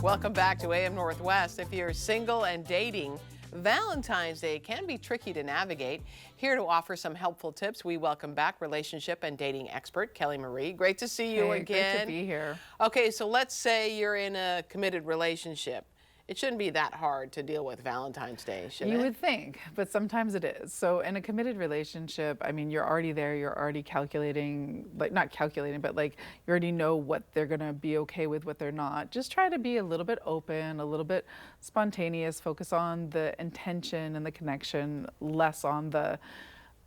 Welcome back to AM Northwest. If you're single and dating, Valentine's Day can be tricky to navigate. Here to offer some helpful tips, we welcome back relationship and dating expert Kelly Marie. Great to see you again. Great to be here. Okay, so let's say you're in a committed relationship. It shouldn't be that hard to deal with Valentine's Day, should it? You would think, but sometimes it is. So in a committed relationship, I mean, you're already there, you're already calculating, like not calculating, but like you already know what they're gonna be okay with, what they're not. Just try to be a little bit open, a little bit spontaneous, focus on the intention and the connection, less on the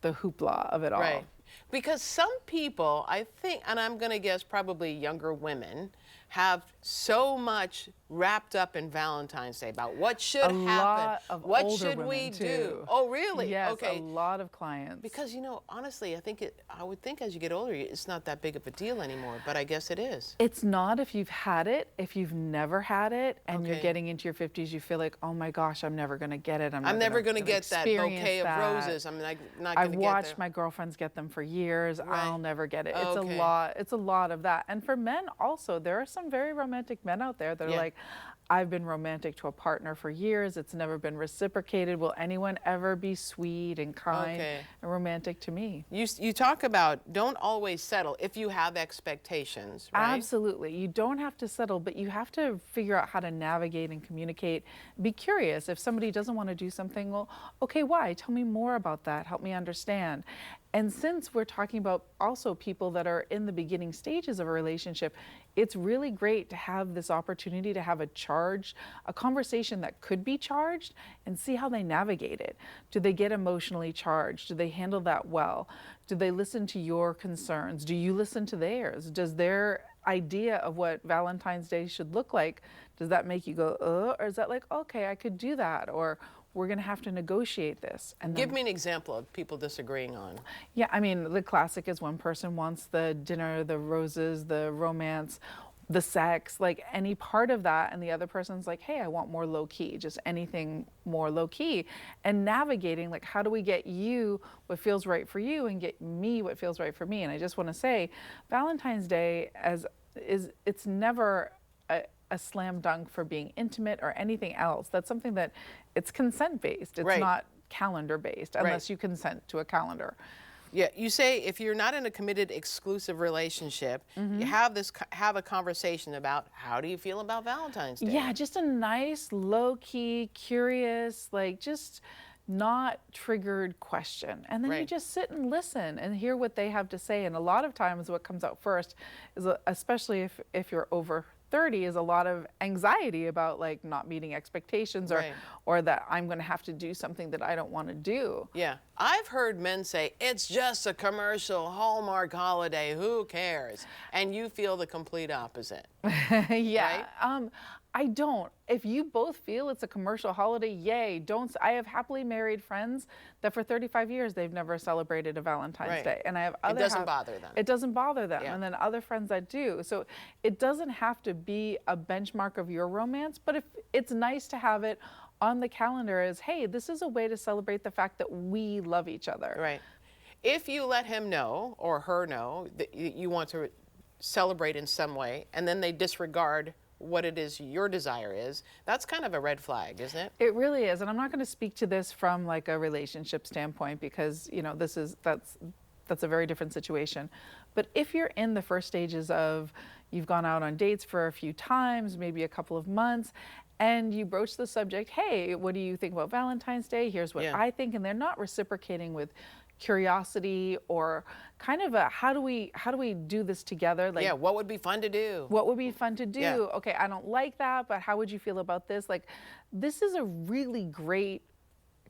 hoopla of it all. Right. Because some people, I think, and I'm going to guess probably younger women, have so much wrapped up in Valentine's Day about what should happen. Lot of what older should we women, do? too. Oh, really? Yes, okay. a lot of clients. Because, you know, honestly, I would think as you get older, it's not that big of a deal anymore, but I guess it is. It's not if you've had it. If you've never had it and you're getting into your 50s, you feel like, oh my gosh, I'm never going to get it. I'm never going to get that bouquet of roses. I'm not going to get I've watched my girlfriends get them for years. Right. I'll never get it. Okay. It's a lot of that. And for men also, there are some very romantic men out there that are like, I've been romantic to a partner for years. It's never been reciprocated. Will anyone ever be sweet and kind and romantic to me? You talk about don't always settle if you have expectations, right? Absolutely. You don't have to settle, but you have to figure out how to navigate and communicate. Be curious. If somebody doesn't want to do something, well, okay, why? Tell me more about that. Help me understand. And since we're talking about also people that are in the beginning stages of a relationship, it's really great to have this opportunity to have a conversation that could be charged and see how they navigate it. Do they get emotionally charged? Do they handle that well? Do they listen to your concerns? Do you listen to theirs? Does their idea of what Valentine's Day should look like, does that make you go, or is that like, okay, I could do that? Or we're going to have to negotiate this. And give me an example of people disagreeing on. Yeah, I mean, the classic is one person wants the dinner, the roses, the romance, the sex, like any part of that, and the other person's like, hey, I want more low key, just anything more low key. And navigating, like, how do we get you what feels right for you and get me what feels right for me? And I just want to say, Valentine's Day it's never a slam dunk for being intimate or anything else. That's something that it's consent based. It's not calendar based unless you consent to a calendar. Yeah, you say if you're not in a committed exclusive relationship, you have a conversation about how do you feel about Valentine's Day? Yeah, just a nice, low-key, curious, like just not triggered question. And then you just sit and listen and hear what they have to say. And a lot of times what comes out first is, especially if you're over 30, is a lot of anxiety about like not meeting expectations or that I'm going to have to do something that I don't want to do. Yeah. I've heard men say, it's just a commercial Hallmark holiday, who cares? And you feel the complete opposite. Yeah. Right? I don't. If you both feel it's a commercial holiday, yay. Don't. I have happily married friends that for 35 years they've never celebrated a Valentine's Day, and I have other. It doesn't bother them. It doesn't bother them, and then other friends that do. So it doesn't have to be a benchmark of your romance, but if it's nice to have it on the calendar as, hey, this is a way to celebrate the fact that we love each other. Right. If you let him know or her know that you want to celebrate in some way, and then they disregard what it is your desire is, that's kind of a red flag, isn't it? It really is. And I'm not going to speak to this from like a relationship standpoint because, you know, that's a very different situation. But if you're in the first stages of you've gone out on dates for a few times, maybe a couple of months, and you broach the subject, hey, what do you think about Valentine's Day? Here's what I think. And they're not reciprocating with curiosity or kind of a how do we do this together? Like, what would be fun to do? What would be fun to do? Yeah. Okay, I don't like that, but how would you feel about this? Like, this is a really great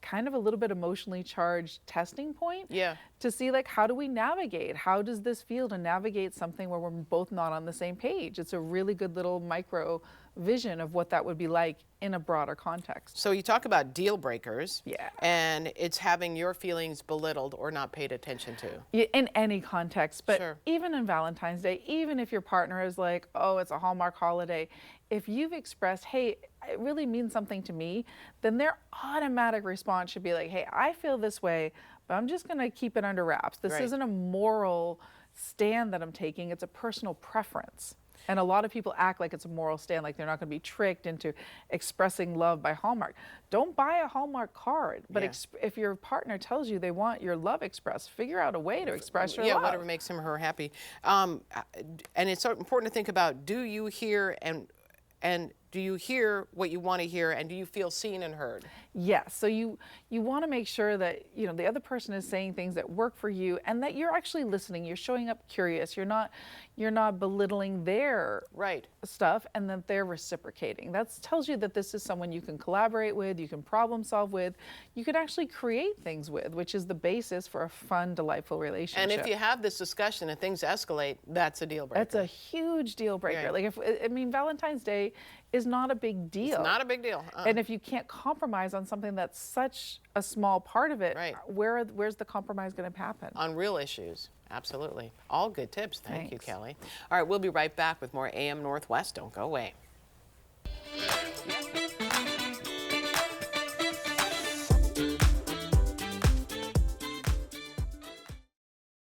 kind of a little bit emotionally charged testing point to see like how do we navigate? How does this feel to navigate something where we're both not on the same page? It's a really good little micro vision of what that would be like in a broader context. So you talk about deal breakers, yeah, and it's having your feelings belittled or not paid attention to. Yeah, in any context, but even in Valentine's Day, even if your partner is like, oh, it's a Hallmark holiday, if you've expressed, hey, it really means something to me, then their automatic response should be like, hey, I feel this way, but I'm just going to keep it under wraps. This Right. isn't a moral stand that I'm taking, it's a personal preference. And a lot of people act like it's a moral stand, like they're not going to be tricked into expressing love by Hallmark. Don't buy a Hallmark card, but Yeah. if your partner tells you they want your love expressed, figure out a way to express your Yeah, love. whatever makes him or her happy. And it's so important to think about, do you hear and do you hear what you want to hear, and do you feel seen and heard? Yes. So you want to make sure that the other person is saying things that work for you, and that you're actually listening. You're showing up curious. You're not belittling their Right. stuff, and that they're reciprocating. That tells you that this is someone you can collaborate with, you can problem solve with, you can actually create things with, which is the basis for a fun, delightful relationship. And if you have this discussion and things escalate, that's a deal breaker. That's a huge deal breaker. Right. Like Valentine's Day is not a big deal. It's not a big deal. And if you can't compromise on something that's such a small part of it, Right. where's the compromise going to happen? On real issues, absolutely. All good tips. Thank you, Thanks. Kelly. All right, we'll be right back with more AM Northwest. Don't go away.